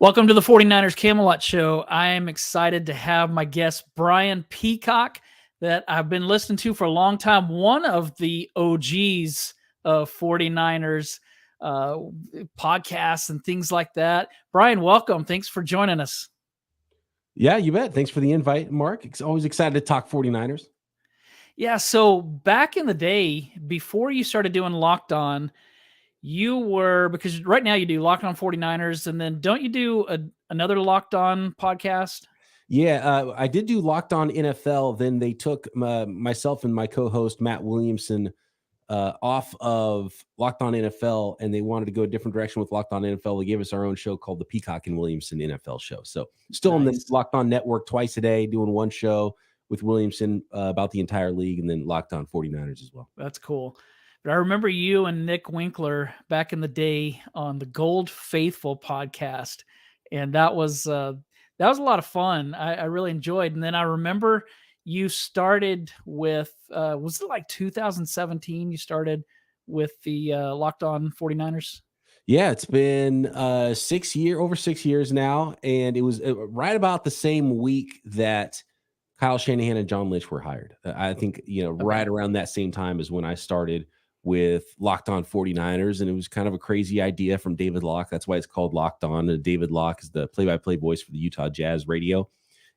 Welcome to the 49ers Camelot Show. I am excited to have my guest, Brian Peacock, that I've been listening to for a long time. One of the OGs of 49ers podcasts and things like that. Brian, welcome. Thanks for joining us. Yeah, you bet. Thanks for the invite, Mark. It's always excited to talk 49ers. Yeah, so back in the day, before you started doing Locked On, you were, because right now you do Locked On 49ers, and then don't you do another Locked On podcast? Yeah, I did do Locked On NFL. Then they took myself and my co-host Matt Williamson off of Locked On NFL, and they wanted to go a different direction with Locked On NFL. They gave us our own show called the Peacock and Williamson NFL Show. So still on the Locked On Network twice a day, doing one show with Williamson about the entire league, and then Locked On 49ers as well. That's cool. But I remember you and Nick Winkler back in the day on the Gold Faithful podcast, and that was a lot of fun. I really enjoyed. And then I remember you started with was it like 2017? You started with the Locked On 49ers. Yeah, it's been over 6 years now, and it was right about the same week that Kyle Shanahan and John Lynch were hired. I think, right around that same time is when I started with Locked On 49ers, and it was kind of a crazy idea from David Locke. That's why it's called Locked On. And David Locke is the play-by-play voice for the Utah Jazz radio,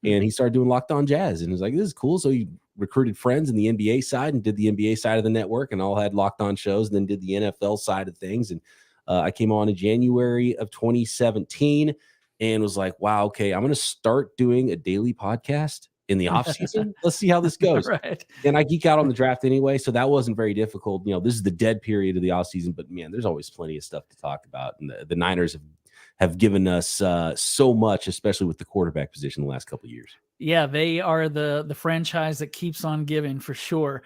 and he started doing Locked On Jazz, and he was like, this is cool. So he recruited friends in the NBA side and did the NBA side of the network, and all had Locked On shows, and then did the NFL side of things. And I came on in January of 2017 and was like, wow, okay, I'm going to start doing a daily podcast in the off season. Let's see how this goes. Right. And I geek out on the draft anyway, so that wasn't very difficult. This is the dead period of the off season, but man, there's always plenty of stuff to talk about. And the Niners have given us so much, especially with the quarterback position the last couple of years. Yeah, they are the franchise that keeps on giving for sure.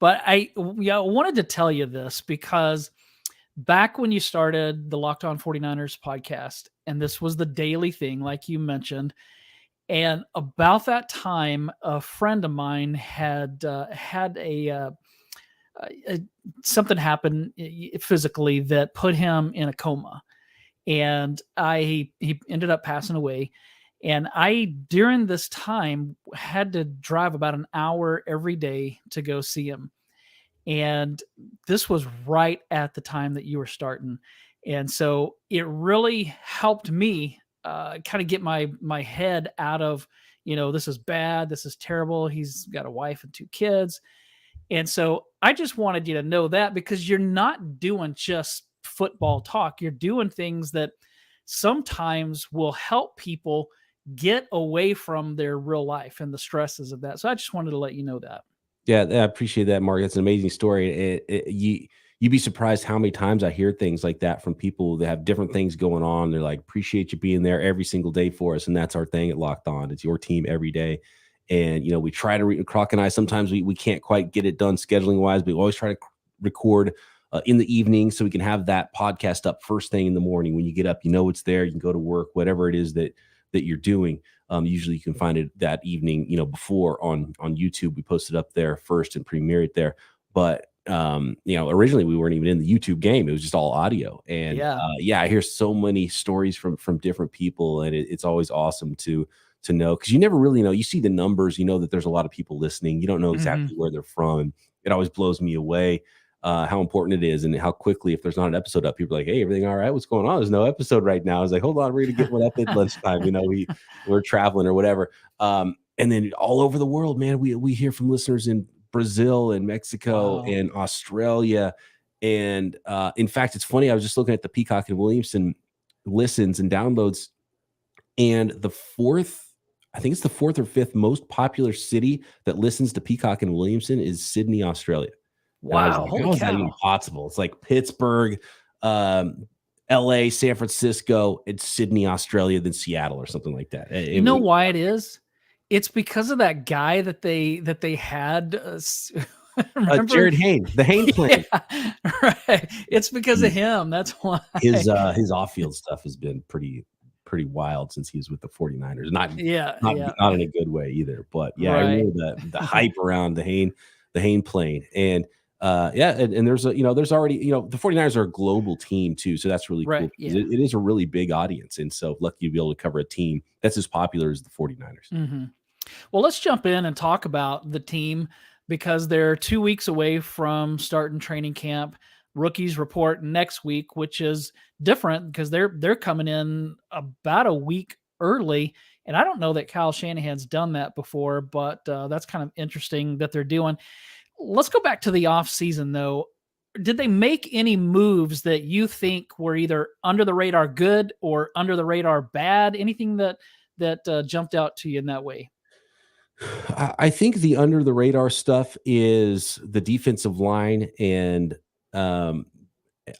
But I wanted to tell you this because back when you started the Locked On 49ers podcast, and this was the daily thing, like you mentioned, and about that time, a friend of mine had had something happen physically that put him in a coma, and he ended up passing away. And I, during this time, had to drive about an hour every day to go see him. And this was right at the time that you were starting. And so it really helped me kind of get my head out of, this is bad. This is terrible. He's got a wife and 2 kids. And so I just wanted you to know that, because you're not doing just football talk. You're doing things that sometimes will help people get away from their real life and the stresses of that. So I just wanted to let you know that. Yeah, I appreciate that, Mark. That's an amazing story. You'd be surprised how many times I hear things like that from people that have different things going on. They're like, appreciate you being there every single day for us. And that's our thing at Locked On. It's your team every day. And, we try to Croc and I, sometimes we can't quite get it done scheduling wise, but we always try to record in the evening so we can have that podcast up first thing in the morning. When you get up, it's there, you can go to work, whatever it is that you're doing. Usually you can find it that evening, before on YouTube. We post it up there first and premiere it there. But originally we weren't even in the YouTube game. It was just all audio. And I hear so many stories from different people, and it's always awesome to know, because you never really know. You see the numbers, that there's a lot of people listening. You don't know exactly where they're from. It always blows me away how important it is, and how quickly, if there's not an episode up, people are like, hey, everything all right? What's going on? There's no episode right now. I was like, hold on, we're gonna get one up at lunchtime. We're traveling or whatever. And then all over the world, man, we hear from listeners in Brazil and Mexico and Australia. And in fact, it's funny, I was just looking at the Peacock and Williamson listens and downloads, and I think it's the 4th or 5th most popular city that listens to Peacock and Williamson is Sydney, Australia. Wow. How is that even possible? It's like Pittsburgh, LA, San Francisco, it's Sydney, Australia, then Seattle or something like that. You know why it is? It's because of that guy that they had. Jared Hayne, the Hayne plane. Yeah, right. It's because of him. That's why his off-field stuff has been pretty wild since he was with the 49ers. Not in a good way either. But yeah, right. I remember the hype around the Hayne plane. And Yeah, and there's there's already, the 49ers are a global team too, so that's really Right. cool because Yeah. it is a really big audience, and so lucky to be able to cover a team that's as popular as the 49ers. hmm Well, let's jump in and talk about the team because they're 2 weeks away from starting training camp. Rookies report next week, which is different because they're coming in about a week early. And I don't know that Kyle Shanahan's done that before, but that's kind of interesting that they're doing. Let's go back to the off season though. Did they make any moves that you think were either under the radar good or under the radar bad? Anything that jumped out to you in that way? I think the under the radar stuff is the defensive line, and um,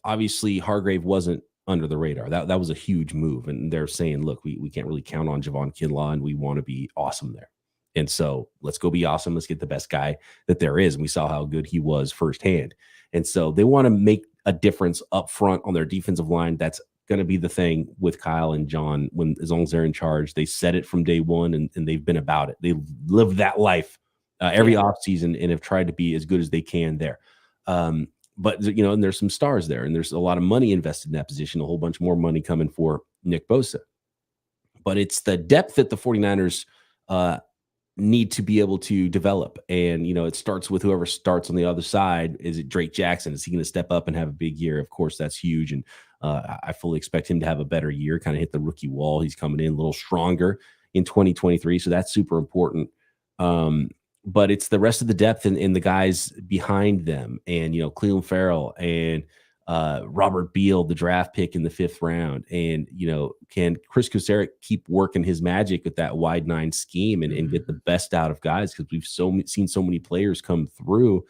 obviously Hargrave wasn't under the radar. That was a huge move, and they're saying, look, we can't really count on Javon Kinlaw, and we want to be awesome there. And so let's go be awesome. Let's get the best guy that there is. And we saw how good he was firsthand. And so they want to make a difference up front on their defensive line. That's going to be the thing with Kyle and John when as long as they're in charge. They said it from day one, and they've been about it. They lived that life every Yeah. offseason and have tried to be as good as they can there. But and there's some stars there, and there's a lot of money invested in that position, a whole bunch more money coming for Nick Bosa. But it's the depth that the 49ers need to be able to develop. And, it starts with whoever starts on the other side. Is it Drake Jackson? Is he going to step up and have a big year? Of course, that's huge. And I fully expect him to have a better year, kind of hit the rookie wall. He's coming in a little stronger in 2023. So that's super important. But it's the rest of the depth and the guys behind them. And, Cleveland Farrell and Robert Beal, the draft pick in the 5th round. And, can Chris Kocurek keep working his magic with that wide 9 scheme and get the best out of guys? Because we've seen so many players come through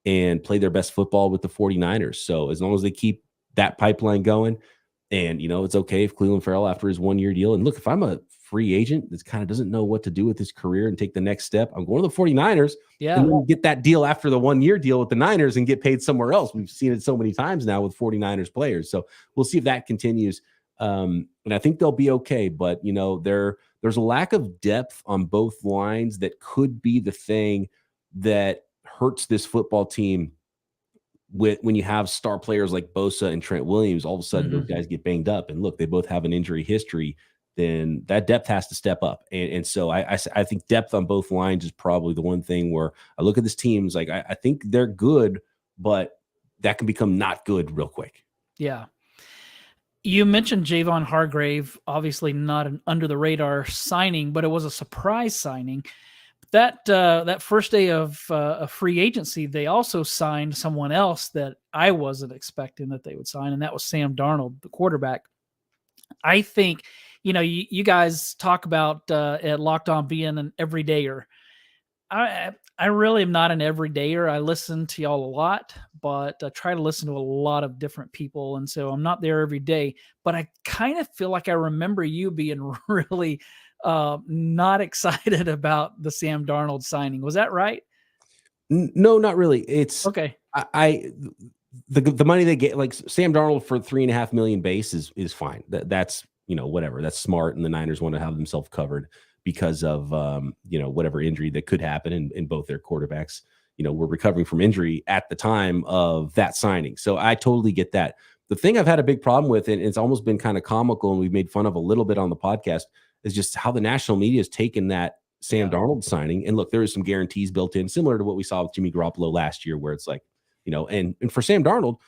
and play their best football with the 49ers. So as long as they keep that pipeline going, and, it's okay if Cleveland Farrell after his 1-year deal. And look, if I'm a free agent that kind of doesn't know what to do with his career and take the next step, I'm going to the 49ers. Yeah. And then get that deal after the 1-year deal with the Niners and get paid somewhere else. We've seen it so many times now with 49ers players. So we'll see if that continues. And I think they'll be okay. But, there's a lack of depth on both lines that could be the thing that hurts this football team when you have star players like Bosa and Trent Williams. All of a sudden, those guys get banged up. And look, they both have an injury history. Then that depth has to step up. And so I think depth on both lines is probably the one thing where I look at this team, like I think they're good, but that can become not good real quick. Yeah. You mentioned Javon Hargrave, obviously not an under the radar signing, but it was a surprise signing. That first day of a free agency, they also signed someone else that I wasn't expecting that they would sign, and that was Sam Darnold, the quarterback. I think, you guys talk about at Locked On being an everydayer. I really am not an everydayer. I listen to y'all a lot, but I try to listen to a lot of different people, and so I'm not there every day. But I kind of feel like I remember you being really not excited about the Sam Darnold signing. Was that right? No, not really. It's Okay. the money they get, like Sam Darnold for $3.5 million base is fine. That's whatever. That's smart, and the Niners want to have themselves covered because of whatever injury that could happen, and both their quarterbacks were recovering from injury at the time of that signing. So I totally get that. The thing I've had a big problem with, and it's almost been kind of comical, and we've made fun of a little bit on the podcast, is just how the national media has taken that Sam Darnold signing. And look, there is some guarantees built in, similar to what we saw with Jimmy Garoppolo last year, where it's like, and for Sam Darnold,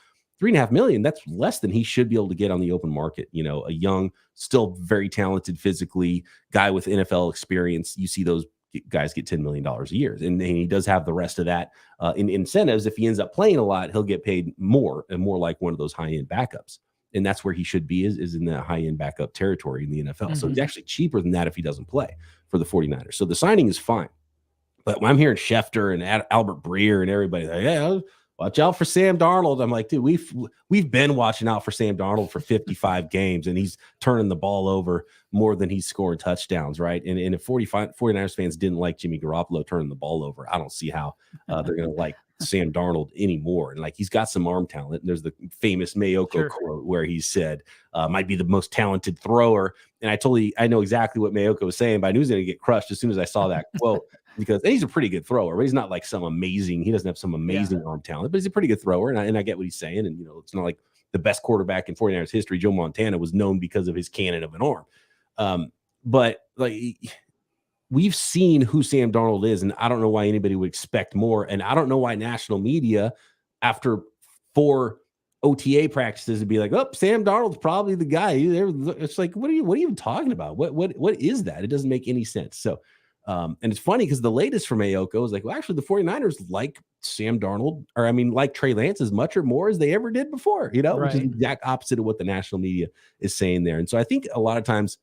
$3.5 million, that's less than he should be able to get on the open market. A young, still very talented physically guy with NFL experience. You see those guys get $10 million a year. And he does have the rest of that in incentives. If he ends up playing a lot, he'll get paid more, and more like one of those high-end backups. And that's where he should be, is in the high-end backup territory in the NFL. So he's actually cheaper than that if he doesn't play for the 49ers. So the signing is fine. But when I'm hearing Schefter and Albert Breer and everybody, like, yeah, watch out for Sam Darnold. I'm like, dude, we've been watching out for Sam Darnold for 55 games, and he's turning the ball over more than he's scoring touchdowns, right? And if 49ers fans didn't like Jimmy Garoppolo turning the ball over, I don't see how they're going to like Sam Darnold anymore. And like, he's got some arm talent. And there's the famous Mayoko quote where he said, might be the most talented thrower. And I know exactly what Mayoko was saying, but I knew he was going to get crushed as soon as I saw that quote. because he's a pretty good thrower, but he's not like he doesn't have some amazing arm talent, but he's a pretty good thrower. And I get what he's saying. And, it's not like the best quarterback in 49ers history, Joe Montana, was known because of his cannon of an arm. But like, we've seen who Sam Darnold is, and I don't know why anybody would expect more. And I don't know why national media, after 4 OTA practices, would be like, "Oh, Sam Darnold's probably the guy." It's like, what are you even talking about? What is that? It doesn't make any sense. So, and it's funny because the latest from Ayoko is like, well, actually, the 49ers like Sam Darnold, like Trey Lance as much or more as they ever did before, which is the exact opposite of what the national media is saying there. And so I think a lot of times,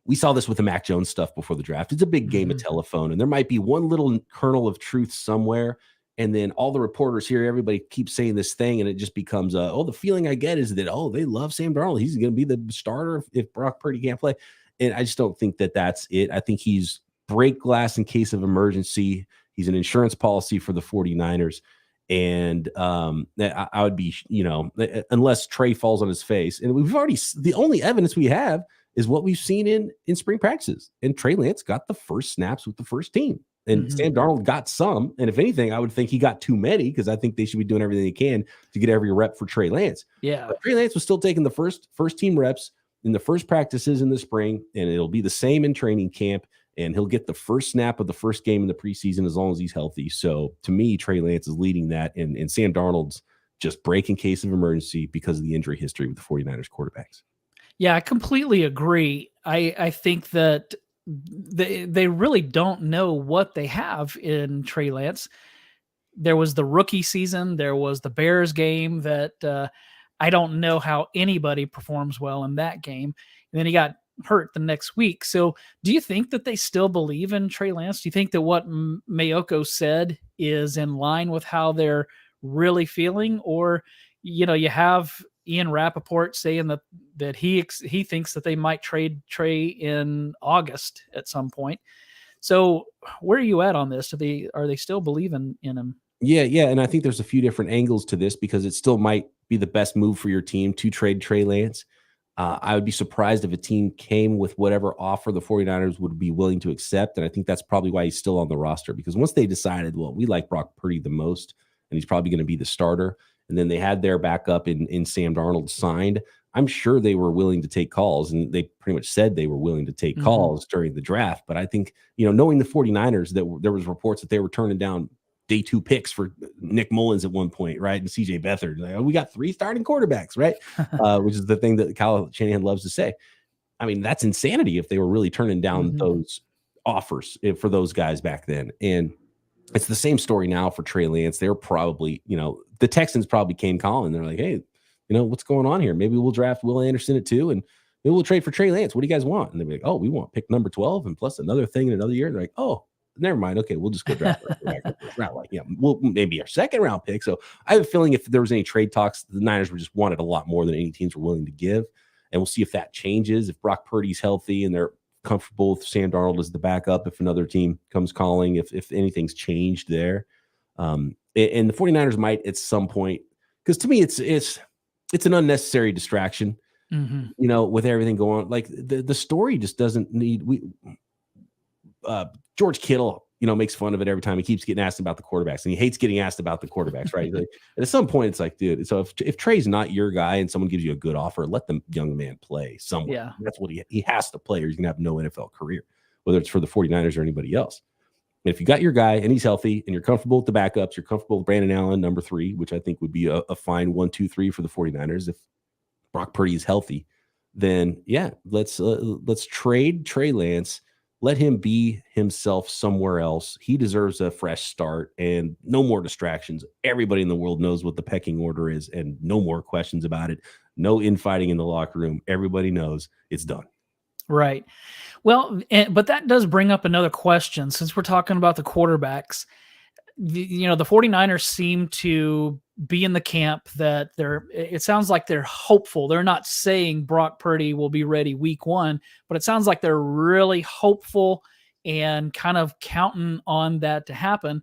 we saw this with the Mac Jones stuff before the draft. It's a big game of telephone, and there might be one little kernel of truth somewhere, and then all the reporters here, everybody keeps saying this thing, and it just becomes, the feeling I get is that, they love Sam Darnold. He's going to be the starter if Brock Purdy can't play. And I just don't think that that's it. I think he's break glass in case of emergency. He's an insurance policy for the 49ers. And I would be, unless Trey falls on his face. And the only evidence we have is what we've seen in spring practices. And Trey Lance got the first snaps with the first team. And Sam Darnold got some. And if anything, I would think he got too many, because I think they should be doing everything they can to get every rep for Trey Lance. Yeah. But Trey Lance was still taking the first team reps in the first practices in the spring, and it'll be the same in training camp. And he'll get the first snap of the first game in the preseason as long as he's healthy. So to me, Trey Lance is leading that. And Sam Darnold's just break in case of emergency because of the injury history with the 49ers quarterbacks. Yeah, I completely agree. I think that they really don't know what they have in Trey Lance. There was the rookie season. There was the Bears game that I don't know how anybody performs well in that game. And then he got hurt the next week. So do you think that they still believe in Trey Lance? Do you think that what Mayoko said is in line with how they're really feeling? Or, you have Ian Rappaport saying that he thinks that they might trade Trey in August at some point. So where are you at on this? Are they still believing in him? Yeah. And I think there's a few different angles to this, because it still might be the best move for your team to trade Trey Lance. I would be surprised if a team came with whatever offer the 49ers would be willing to accept. And I think that's probably why he's still on the roster, because once they decided, well, we like Brock Purdy the most, and he's probably going to be the starter, and then they had their backup in Sam Darnold signed, I'm sure they were willing to take calls, and they pretty much said they were willing to take calls during the draft. But I think, knowing the 49ers, there was reports that they were turning down day 2 picks for Nick Mullins at one point, right? And CJ Beathard. Like, we got 3 starting quarterbacks, right? Which is the thing that Kyle Shanahan loves to say. I mean, that's insanity if they were really turning down those offers for those guys back then. And it's the same story now for Trey Lance. They're probably, the Texans probably came calling. They're like, hey, what's going on here? Maybe we'll draft Will Anderson at 2, and maybe we'll trade for Trey Lance. What do you guys want? And they'll be like, oh, we want pick number 12 and plus another thing in another year. And they're like, oh, never mind. Okay, we'll just go draft round. Like, we'll maybe our second round pick. So I have a feeling if there was any trade talks, the Niners were just wanted a lot more than any teams were willing to give. And we'll see if that changes. If Brock Purdy's healthy and they're comfortable with Sam Darnold as the backup, if another team comes calling, if anything's changed there. And the 49ers might at some point, because to me it's an unnecessary distraction. With everything going on. Like the story just doesn't need George Kittle, makes fun of it every time. He keeps getting asked about the quarterbacks, and he hates getting asked about the quarterbacks, right? Like, and at some point, it's like, dude, so if Trey's not your guy and someone gives you a good offer, let the young man play somewhere. Yeah. That's what he has to play, or he's going to have no NFL career, whether it's for the 49ers or anybody else. And if you got your guy and he's healthy and you're comfortable with the backups, you're comfortable with Brandon Allen, number 3, which I think would be a fine 1, 2, 3 for the 49ers. If Brock Purdy is healthy, then yeah, let's trade Trey Lance. Let him be himself somewhere else. He deserves a fresh start and no more distractions. Everybody in the world knows what the pecking order is, and no more questions about it. No infighting in the locker room. Everybody knows it's done. Right. Well, but that does bring up another question. Since we're talking about the quarterbacks, the 49ers seem to be in the camp that it sounds like they're hopeful. They're not saying Brock Purdy will be ready week 1, but it sounds like they're really hopeful and kind of counting on that to happen.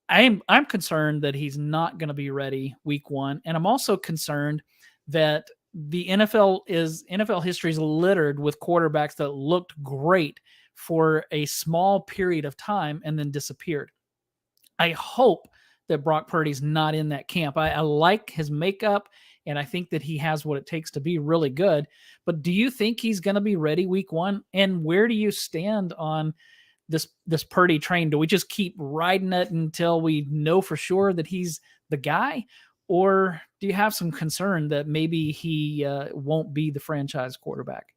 I'm concerned that he's not going to be ready week 1. And I'm also concerned that the NFL history is littered with quarterbacks that looked great for a small period of time and then disappeared. I hope that Brock Purdy's not in that camp. I like his makeup, and I think that he has what it takes to be really good. But do you think he's going to be ready week one? And where do you stand on this Purdy train? Do we just keep riding it until we know for sure that he's the guy? Or do you have some concern that maybe he won't be the franchise quarterback?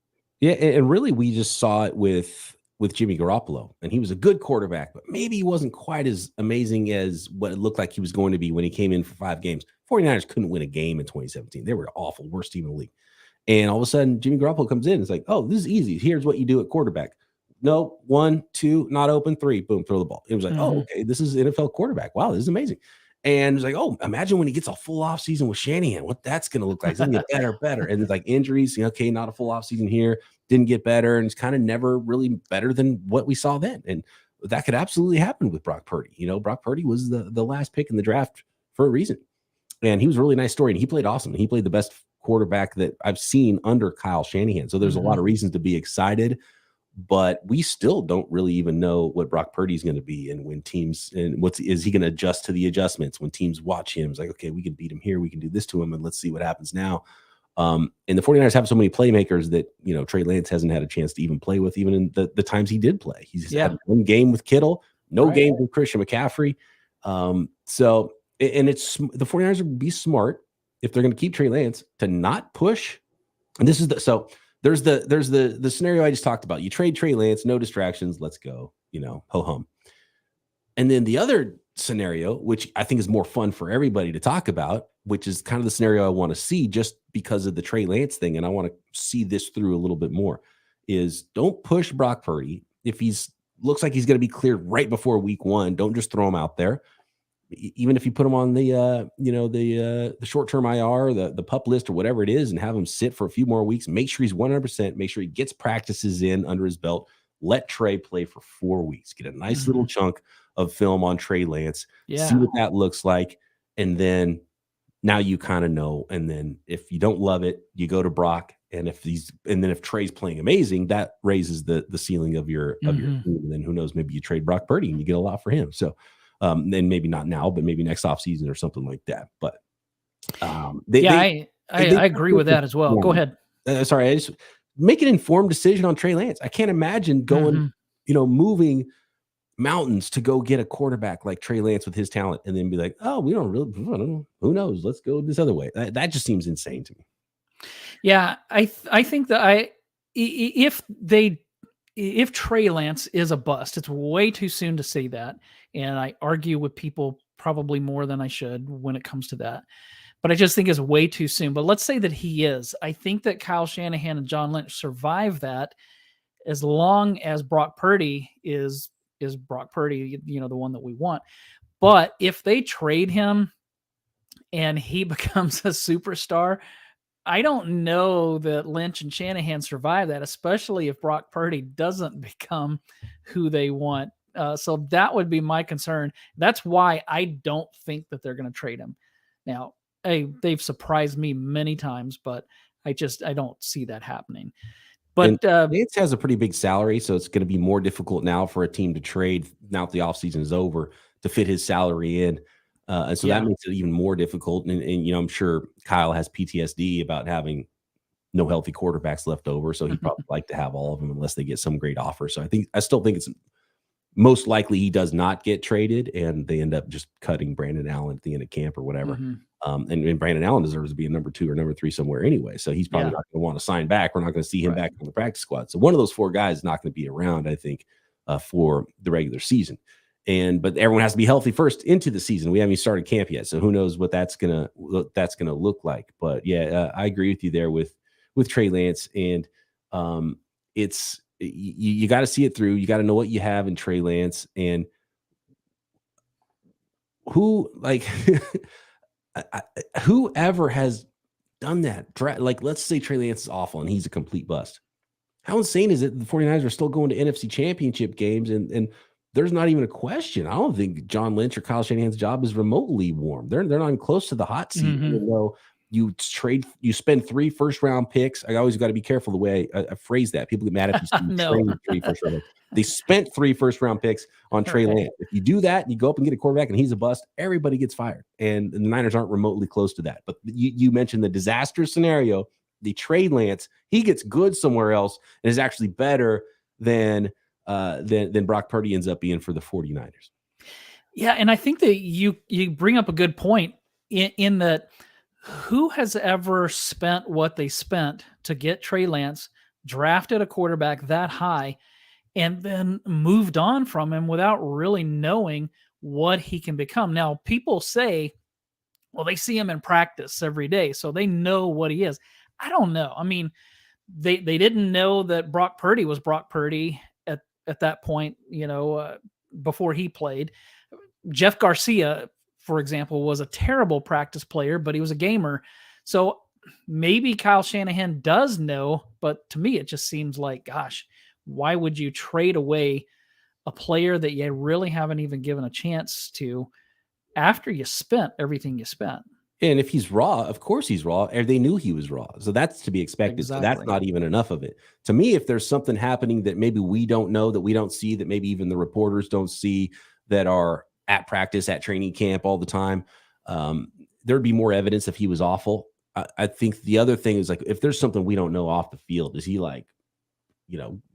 Yeah, and really, we just saw it with Jimmy Garoppolo, and he was a good quarterback, but maybe he wasn't quite as amazing as what it looked like he was going to be when he came in for 5 games. 49ers couldn't win a game in 2017. They were awful, worst team in the league. And all of a sudden, Jimmy Garoppolo comes in. It's like, oh, this is easy. Here's what you do at quarterback. No, 1, 2, not open, 3, boom, throw the ball. It was like, oh, okay, this is NFL quarterback. Wow, this is amazing. And it's like, oh, imagine when he gets a full off season with Shanahan, what that's going to look like. It's going to get better. And it's like injuries, okay, not a full off season here, didn't get better. And it's kind of never really better than what we saw then. And that could absolutely happen with Brock Purdy. Brock Purdy was the last pick in the draft for a reason. And he was a really nice story. And he played awesome. He played the best quarterback that I've seen under Kyle Shanahan. So there's a lot of reasons to be excited. But we still don't really even know what Brock Purdy is going to be, and when teams and is he going to adjust to the adjustments when teams watch him? It's like, okay, we can beat him here, we can do this to him, and let's see what happens now. And the 49ers have so many playmakers that Trey Lance hasn't had a chance to even play with, even in the times he did play. He's had one game with Kittle, no game with Christian McCaffrey. So it's the 49ers would be smart if they're going to keep Trey Lance to not push. And this is There's the scenario I just talked about. You trade Trey Lance, no distractions, let's go, ho hum. And then the other scenario, which I think is more fun for everybody to talk about, which is kind of the scenario I want to see just because of the Trey Lance thing, and I want to see this through a little bit more, is don't push Brock Purdy. If looks like he's going to be cleared right before week 1, don't just throw him out there. Even if you put him on the short-term IR, the pup list or whatever it is, and have him sit for a few more weeks, make sure he's 100%, make sure he gets practices in under his belt. Let Trey play for 4 weeks, get a nice little chunk of film on Trey Lance, see what that looks like. And then now you kind of know. And then if you don't love it, you go to Brock. And if Trey's playing amazing, that raises the ceiling of your team. And then who knows, maybe you trade Brock Purdy and you get a lot for him. So, then maybe not now, but maybe next offseason or something like that. But I agree with that as well. Go ahead. Sorry, I just make an informed decision on Trey Lance. I can't imagine going, moving mountains to go get a quarterback like Trey Lance with his talent, and then be like, oh, I don't know, who knows? Let's go this other way. That just seems insane to me. Yeah, I think that if Trey Lance is a bust, it's way too soon to say that. And I argue with people probably more than I should when it comes to that. But I just think it's way too soon. But let's say that he is. I think that Kyle Shanahan and John Lynch survive that as long as Brock Purdy is Brock Purdy, the one that we want. But if they trade him and he becomes a superstar, I don't know that Lynch and Shanahan survive that, especially if Brock Purdy doesn't become who they want. So that would be my concern. That's why I don't think that they're going to trade him. Now, they've surprised me many times, but I don't see that happening. But Lance has a pretty big salary, so it's going to be more difficult now for a team to trade now that the offseason is over to fit his salary in. And so that makes it even more difficult. And I'm sure Kyle has PTSD about having no healthy quarterbacks left over. So he'd probably like to have all of them unless they get some great offer. So I still think it's most likely he does not get traded and they end up just cutting Brandon Allen at the end of camp or whatever. And Brandon Allen deserves to be a number 2 or number 3 somewhere anyway. So he's probably not going to want to sign back. We're not going to see him back on the practice squad. So one of those 4 guys is not going to be around, I think, for the regular season. But everyone has to be healthy first into the season. We haven't even started camp yet, so who knows what that's gonna look like. But I agree with you there with Trey Lance, and it's you got to see it through. You got to know what you have in Trey Lance, and whoever has done that. Like, let's say Trey Lance is awful and he's a complete bust. How insane is it the 49ers are still going to NFC Championship games and there's not even a question. I don't think John Lynch or Kyle Shanahan's job is remotely warm. They're not even close to the hot seat. you spend 3 first-round picks. I always got to be careful the way I phrase that. People get mad if you say you No. trade 3 first-round picks. They spent 3 first-round picks on Trey Right. Lance. If you do that and you go up and get a quarterback and he's a bust, everybody gets fired. And the Niners aren't remotely close to that. But you mentioned the disaster scenario. They trade Lance. He gets good somewhere else and is actually better than Brock Purdy ends up being for the 49ers. Yeah, and I think that you bring up a good point in that who has ever spent what they spent to get Trey Lance, drafted a quarterback that high, and then moved on from him without really knowing what he can become? Now, people say, well, they see him in practice every day, so they know what he is. I don't know. I mean, they didn't know that Brock Purdy was Brock Purdy at that point, before he played. Jeff Garcia, for example, was a terrible practice player, but he was a gamer. So maybe Kyle Shanahan does know, but to me, it just seems like, gosh, why would you trade away a player that you really haven't even given a chance to after you spent everything you spent? And if he's raw, of course he's raw. And they knew he was raw. So that's to be expected. So that's Exactly. not even enough of it. To me, if there's something happening that maybe we don't know, that we don't see, that maybe even the reporters don't see, that are at practice, at training camp all the time, there'd be more evidence if he was awful. I think the other thing is, like, if there's something we don't know off the field, is he like,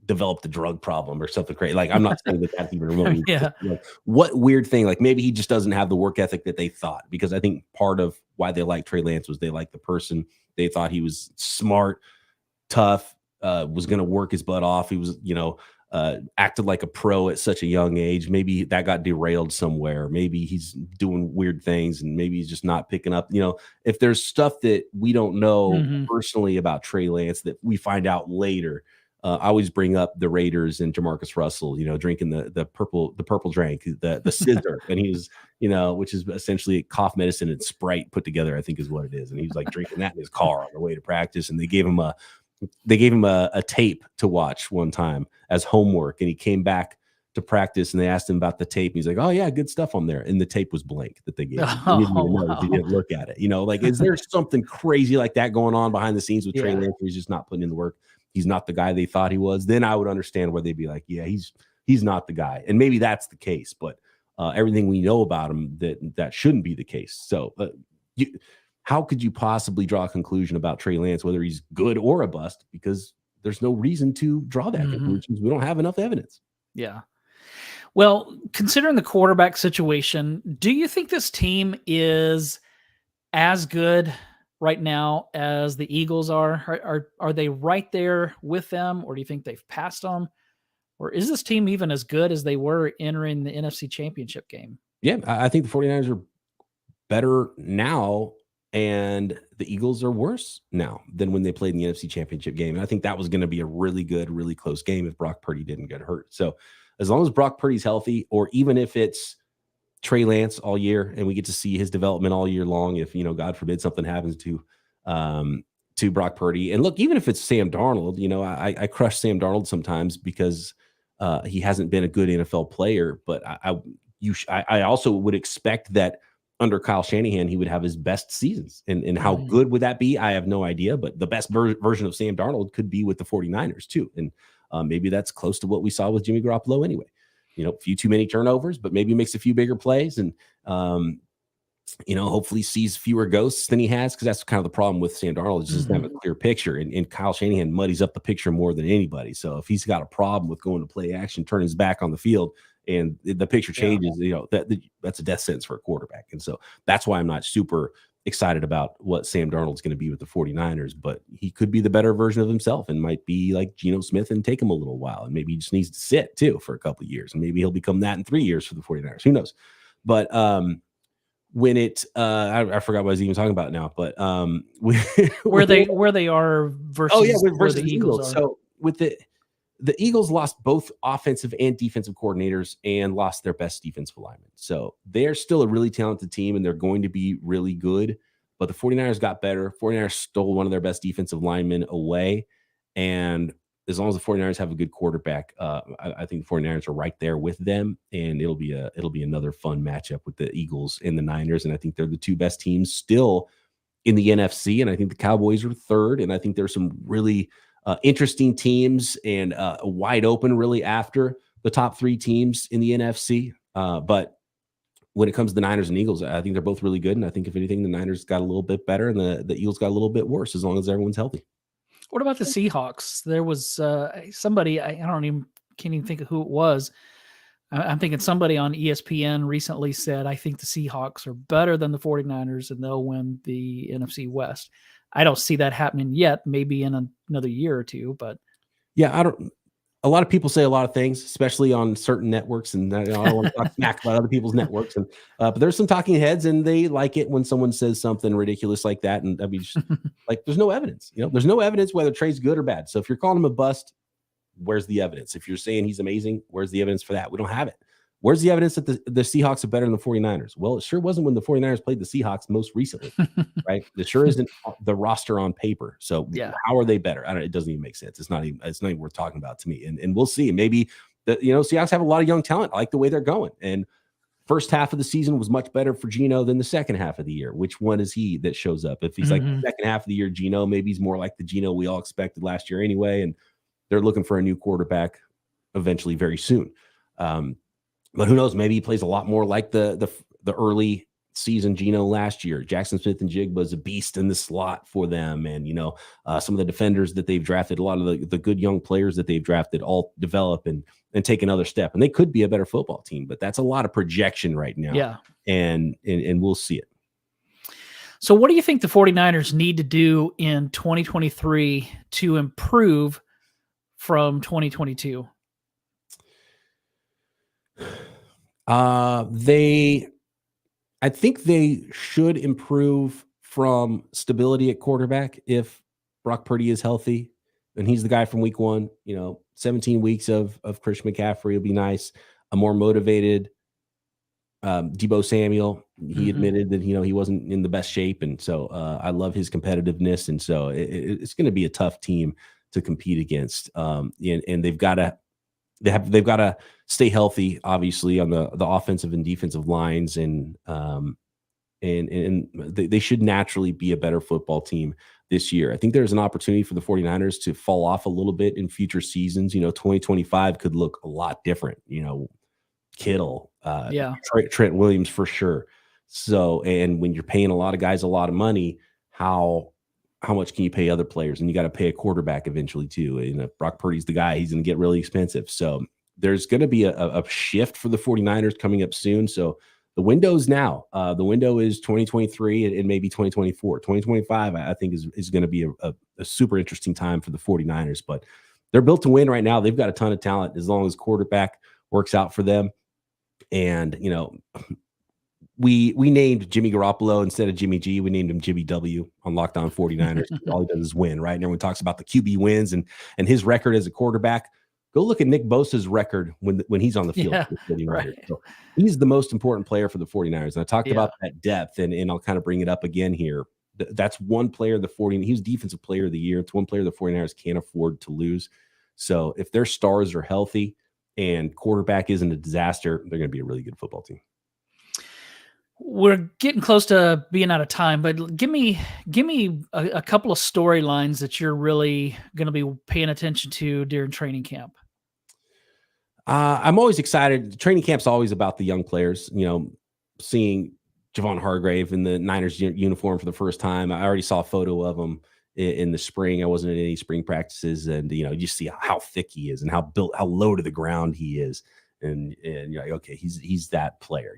developed a drug problem or something crazy? Like, I'm not saying that that's even remotely. Yeah. Like, what weird thing? Like, maybe he just doesn't have the work ethic that they thought, because I think part of why they liked Trey Lance was they liked the person. They thought he was smart, tough, was going to work his butt off. He was, acted like a pro at such a young age. Maybe that got derailed somewhere. Maybe he's doing weird things and maybe he's just not picking up. If there's stuff that we don't know Mhm. personally about Trey Lance that we find out later. I always bring up the Raiders and Jamarcus Russell, drinking the purple drink, the scissor, and he was, which is essentially cough medicine and Sprite put together, I think is what it is. And he was like drinking that in his car on the way to practice, and they gave him a tape to watch one time as homework, and he came back to practice and they asked him about the tape. And he's like, "Oh yeah, good stuff on there." And the tape was blank that they gave him. He didn't even know. He Oh, didn't look at it. Like, is there something crazy like that going on behind the scenes with Trey yeah. Lance, where he's just not putting in the work? He's not the guy they thought he was. Then I would understand where they'd be like, yeah, he's not the guy. And maybe that's the case, but everything we know about him, that shouldn't be the case. So how could you possibly draw a conclusion about Trey Lance, whether he's good or a bust? Because there's no reason to draw that Mhm. conclusion. We don't have enough evidence. Yeah. Well, considering the quarterback situation, do you think this team is as good right now as the Eagles are? Are they right there with them, or do you think they've passed them? Or is this team even as good as they were entering the NFC Championship game? Yeah, I think the 49ers are better now, and the Eagles are worse now than when they played in the NFC Championship game. And I think that was going to be a really good, really close game if Brock Purdy didn't get hurt. So as long as Brock Purdy's healthy, or even if it's Trey Lance all year and we get to see his development all year long, if, God forbid something happens to Brock Purdy. And look, even if it's Sam Darnold, I crush Sam Darnold sometimes because he hasn't been a good NFL player, but I also would expect that under Kyle Shanahan, he would have his best seasons. And how Mhm. good would that be? I have no idea, but the best version of Sam Darnold could be with the 49ers too. And maybe that's close to what we saw with Jimmy Garoppolo anyway. A few too many turnovers, but maybe makes a few bigger plays, and hopefully sees fewer ghosts than he has, because that's kind of the problem with Sam Darnold. He just doesn't have a clear picture, and Kyle Shanahan muddies up the picture more than anybody. So if he's got a problem with going to play action, turning his back on the field, and the picture Yeah. changes, that's a death sentence for a quarterback. And so that's why I'm not super excited about what Sam Darnold's going to be with the 49ers, but he could be the better version of himself and might be like Geno Smith and take him a little while. And maybe he just needs to sit too for a couple of years, and maybe he'll become that in 3 years for the 49ers. Who knows? But when I forgot what I was even talking about now, but Where they are versus oh yeah, where versus the the Eagles Eagles. are. So with the Eagles lost both offensive and defensive coordinators and lost their best defensive lineman. So they're still a really talented team and they're going to be really good. But the 49ers got better. 49ers stole one of their best defensive linemen away. And as long as the 49ers have a good quarterback, I think the 49ers are right there with them. And it'll be another fun matchup with the Eagles and the Niners. And I think they're the two best teams still in the NFC, and I think the Cowboys are third. And I think there's some really interesting teams and wide open really after the top three teams in the NFC. But when it comes to the Niners and Eagles, I think they're both really good. And I think if anything, the Niners got a little bit better and the Eagles got a little bit worse as long as everyone's healthy. What about the Seahawks? There was somebody, can't even think of who it was. I'm thinking somebody on ESPN recently said, I think the Seahawks are better than the 49ers and they'll win the NFC West. I don't see that happening yet, maybe in another year or two, but yeah, a lot of people say a lot of things, especially on certain networks, and I don't want to talk smack about other people's networks. And but there's some talking heads, and they like it when someone says something ridiculous like that. And I mean, just, like, there's no evidence. There's no evidence whether Trey's good or bad. So if you're calling him a bust, where's the evidence? If you're saying he's amazing, where's the evidence for that? We don't have it. Where's the evidence that the Seahawks are better than the 49ers? Well, it sure wasn't when the 49ers played the Seahawks most recently, right? It sure isn't the roster on paper. So yeah, how are they better? It doesn't even make sense. It's not even worth talking about to me. And we'll see. Maybe Seahawks have a lot of young talent. I like the way they're going. And first half of the season was much better for Geno than the second half of the year. Which one is he that shows up? If he's like the second half of the year Geno, maybe he's more like the Geno we all expected last year anyway. And they're looking for a new quarterback eventually very soon. But who knows? Maybe he plays a lot more like the early season Geno last year. Jackson Smith-Njigba was a beast in the slot for them. And, some of the defenders that they've drafted, a lot of the good young players that they've drafted all develop and take another step. And they could be a better football team, but that's a lot of projection right now. Yeah. And we'll see it. So what do you think the 49ers need to do in 2023 to improve from 2022? I think they should improve from stability at quarterback if Brock Purdy is healthy and he's the guy from week 1. 17 weeks of Christian McCaffrey will be nice. A more motivated Deebo Samuel. He admitted that he wasn't in the best shape, and so I love his competitiveness. And so it's going to be a tough team to compete against. And they've got to stay healthy, obviously, on the offensive and defensive lines, and they should naturally be a better football team this year. I think there's an opportunity for the 49ers to fall off a little bit in future seasons. 2025 could look a lot different. Kittle, Trent Williams for sure. So, and when you're paying a lot of guys a lot of money, how much can you pay other players? And you got to pay a quarterback eventually too. And if Brock Purdy's the guy, he's going to get really expensive. So there's going to be a shift for the 49ers coming up soon. So the window's now. The window is 2023 and maybe 2024. 2025, I think, is going to be a super interesting time for the 49ers. But they're built to win right now. They've got a ton of talent as long as quarterback works out for them. And, we named Jimmy Garoppolo instead of Jimmy G. We named him Jimmy W on Locked On 49ers. All he does is win, right? And everyone talks about the QB wins and his record as a quarterback. Go look at Nick Bosa's record when he's on the field. Yeah, right. So he's the most important player for the 49ers. And I talked about that depth, and I'll kind of bring it up again here. That's one player he was defensive player of the year. It's one player the 49ers can't afford to lose. So if their stars are healthy and quarterback isn't a disaster, they're going to be a really good football team. We're getting close to being out of time, but give me a couple of storylines that you're really going to be paying attention to during training camp. I'm always excited. Training camp's always about the young players. Seeing Javon Hargrave in the Niners uniform for the first time. I already saw a photo of him in the spring. I wasn't at any spring practices, and you see how thick he is and how low to the ground he is. And you're like, okay, he's that player,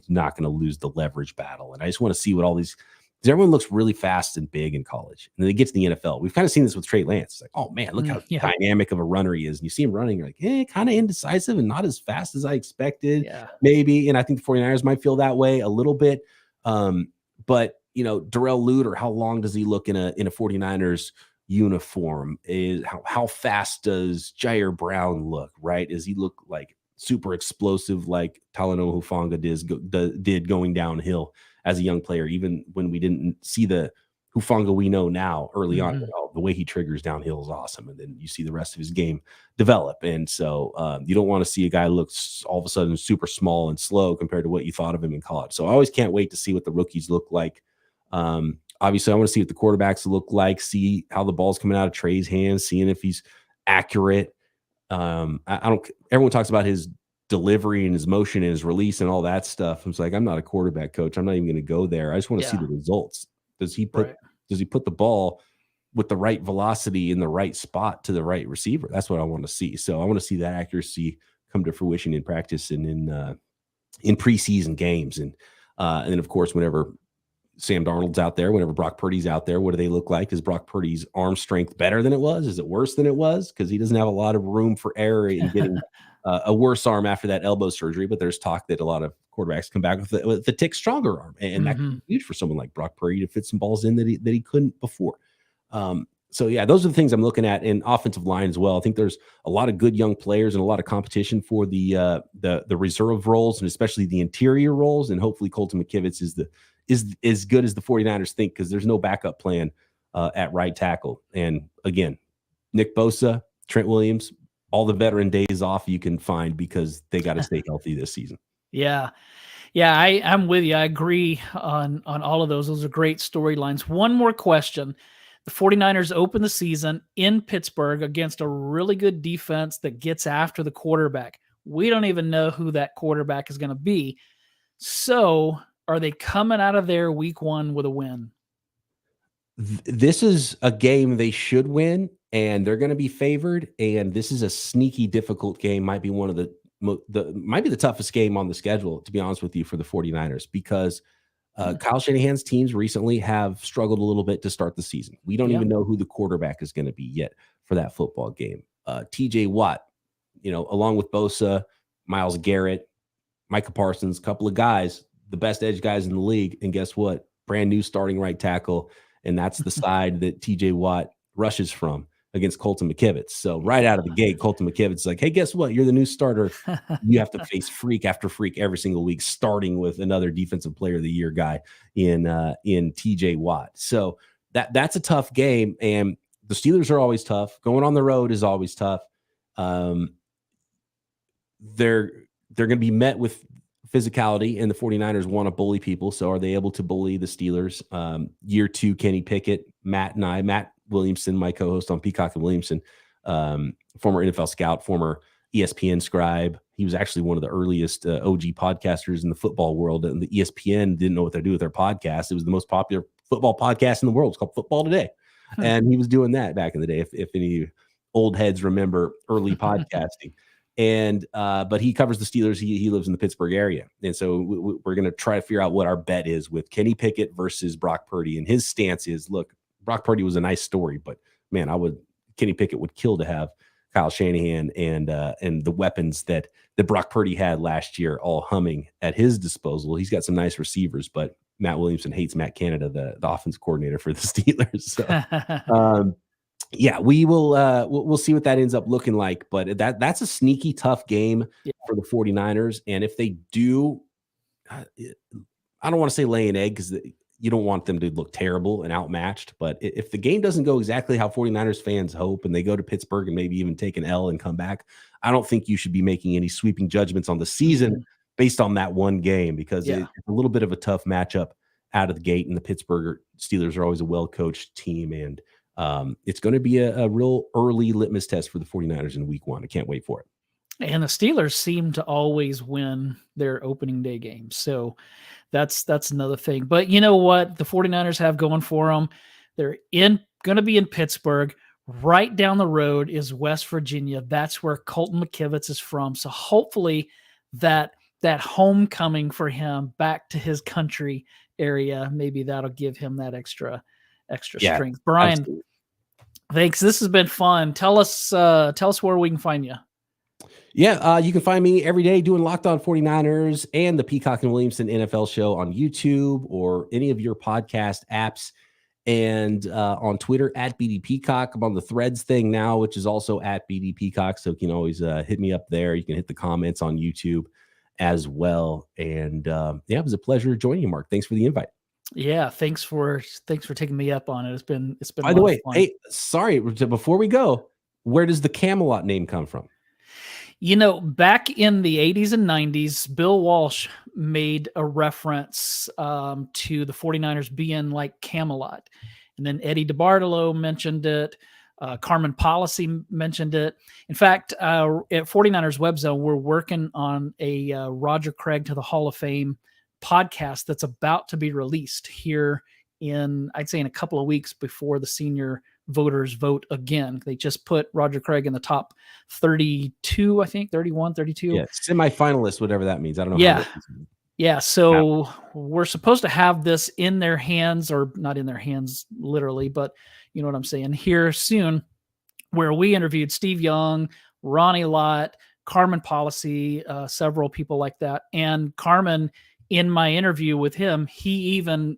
not going to lose the leverage battle. And I just want to see what all these, because everyone looks really fast and big in college. And then they get to the NFL. We've kind of seen this with Trey Lance. It's like, oh man, look how dynamic of a runner he is. And you see him running, you're like, kind of indecisive and not as fast as I expected, maybe. And I think the 49ers might feel that way a little bit. But Darrell Luter, how long does he look in a 49ers uniform? Is how fast does Jair Brown look, right? Does he look like super explosive like Talanoa Hufanga did going downhill as a young player, even when we didn't see the Hufanga we know now early on? The way he triggers downhill is awesome. And then you see the rest of his game develop. And so you don't want to see a guy look all of a sudden super small and slow compared to what you thought of him in college. So I always can't wait to see what the rookies look like Obviously, I want to see what the quarterbacks look like, see how the ball's coming out of Trey's hands, seeing if he's accurate. I don't. Everyone talks about his delivery and his motion and his release and all that stuff. It's like, I'm not a quarterback coach. I'm not even going to go there. I just want to see Yeah. the results. Does he put Right. Does he put the ball with the right velocity in the right spot to the right receiver? That's what I want to see. So I want to see that accuracy come to fruition in practice and in preseason games. And then of course, whenever Sam Darnold's out there, whenever Brock Purdy's out there, what do they look like? Is Brock Purdy's arm strength better than it was? Is it worse than it was? Because he doesn't have a lot of room for error in getting a worse arm after that elbow surgery. But there's talk that a lot of quarterbacks come back with the tick stronger arm, and that could be huge for someone like Brock Purdy to fit some balls in that he couldn't before. So yeah, those are the things I'm looking at in offensive line as well. I think there's a lot of good young players and a lot of competition for the reserve roles and especially the interior roles. And hopefully Colton McKivitz is as good as the 49ers think, because there's no backup plan at right tackle. And again, Nick Bosa, Trent Williams, all the veteran days off you can find because they got to stay healthy this season. Yeah. Yeah, I'm with you. I agree on all of those. Those are great storylines. One more question. The 49ers open the season in Pittsburgh against a really good defense that gets after the quarterback. We don't even know who that quarterback is going to be. So are they coming out of there week one with a win? This is a game they should win, and they're going to be favored. And this is a sneaky, difficult game. Might be one of might be the toughest game on the schedule, to be honest with you, for the 49ers, because Kyle Shanahan's teams recently have struggled a little bit to start the season. We don't even know who the quarterback is going to be yet for that football game. TJ Watt, along with Bosa, Myles Garrett, Micah Parsons, a couple of guys, the best edge guys in the league. And guess what? Brand new starting right tackle. And that's the side that TJ Watt rushes from against Colton McKivitz. So right out of the gate, Colton McKivitz is like, hey, guess what? You're the new starter. You have to face freak after freak every single week, starting with another defensive player of the year guy in TJ Watt. So that's a tough game. And the Steelers are always tough. Going on the road is always tough. They're going to be met with physicality, and the 49ers want to bully people. So are they able to bully the Steelers? Year two, Kenny Pickett, Matt Williamson, my co-host on Peacock and Williamson, former NFL scout, former ESPN scribe. He was actually one of the earliest OG podcasters in the football world. And the ESPN didn't know what to do with their podcast. It was the most popular football podcast in the world. It's called Football Today. And he was doing that back in the day, if any old heads remember early podcasting. And but he covers the Steelers. He lives in the Pittsburgh area, and so we're going to try to figure out what our bet is with Kenny Pickett versus Brock Purdy. And his stance is, look, Brock Purdy was a nice story, but man, Kenny Pickett would kill to have Kyle Shanahan and the weapons that Brock Purdy had last year all humming at his disposal. He's got some nice receivers, but Matt Williamson hates Matt Canada, the offensive coordinator for the Steelers. So. Yeah, we'll see what that ends up looking like, but that's a sneaky tough game for the 49ers. And if they do, I don't want to say lay an egg, because you don't want them to look terrible and outmatched, but if the game doesn't go exactly how 49ers fans hope and they go to Pittsburgh and maybe even take an L and come back, I don't think you should be making any sweeping judgments on the season based on that one game, because it's a little bit of a tough matchup out of the gate, and the Pittsburgh Steelers are always a well-coached team, and it's going to be a real early litmus test for the 49ers in week one. I can't wait for it. And the Steelers seem to always win their opening day games. So that's another thing. But you know what the 49ers have going for them? They're going to be in Pittsburgh. Right down the road is West Virginia. That's where Colton McKivitz is from. So hopefully that homecoming for him back to his country area, maybe that'll give him that extra strength. Brian, absolutely. Thanks. This has been fun. Tell us where we can find you. Yeah, you can find me every day doing Locked On 49ers and the Peacock and Williamson NFL show on YouTube or any of your podcast apps, and on Twitter at BD Peacock. I'm on the Threads thing now, which is also at BD Peacock, so you can always hit me up there. You can hit the comments on YouTube as well. And it was a pleasure joining you, Mark. Thanks for the invite. Yeah, thanks for taking me up on it. It's been. By the way, hey, sorry, before we go, where does the Camelot name come from? Back in the 80s and 90s, Bill Walsh made a reference to the 49ers being like Camelot. And then Eddie DeBartolo mentioned it. Carmen Policy mentioned it. In fact, at 49ers Web Zone, we're working on a Roger Craig to the Hall of Fame podcast that's about to be released here I'd say in a couple of weeks before the senior voters vote again. They just put Roger Craig in the top 32, I think, 31, 32. Yeah, semi-finalist, whatever that means. I don't know. Yeah. Yeah. So we're supposed to have this in their hands, or not in their hands literally, but you know what I'm saying, here soon, where we interviewed Steve Young, Ronnie Lott, Carmen Policy, several people like that. And Carmen, in my interview with him, he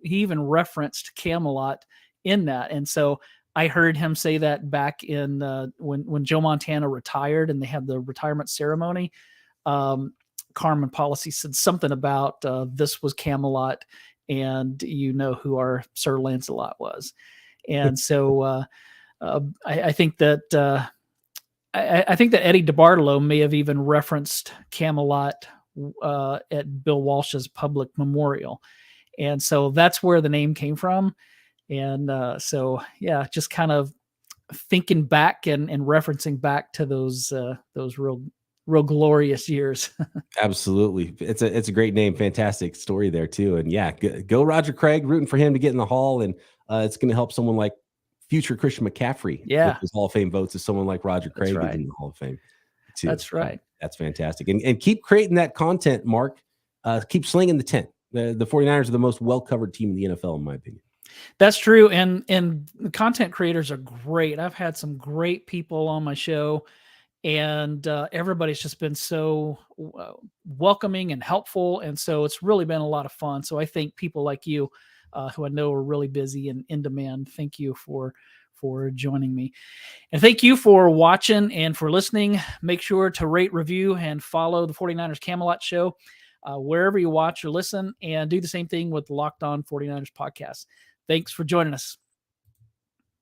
even referenced Camelot in that. And so I heard him say that back in when Joe Montana retired and they had the retirement ceremony. Carmen Policy said something about this was Camelot, and you know who our Sir Lancelot was. And so I think that I think that Eddie DeBartolo may have even referenced Camelot at Bill Walsh's public memorial. And so that's where the name came from. And so, yeah, just kind of thinking back and referencing back to those real glorious years. Absolutely. It's a great name. Fantastic story there too. And yeah, go Roger Craig, rooting for him to get in the Hall. And it's going to help someone like future Christian McCaffrey with his Hall of Fame votes as someone like Roger Craig is in the Hall of Fame too. That's right. That's fantastic. And keep creating that content, Mark. Keep slinging the tent. The 49ers are the most well-covered team in the NFL, in my opinion. That's true. And the content creators are great. I've had some great people on my show, and everybody's just been so welcoming and helpful. And so it's really been a lot of fun. So I think people like you, who I know are really busy and in demand, thank you for joining me. And thank you for watching and for listening. Make sure to rate, review, and follow the 49ers Camelot Show wherever you watch or listen, and do the same thing with the Locked On 49ers podcast. Thanks for joining us.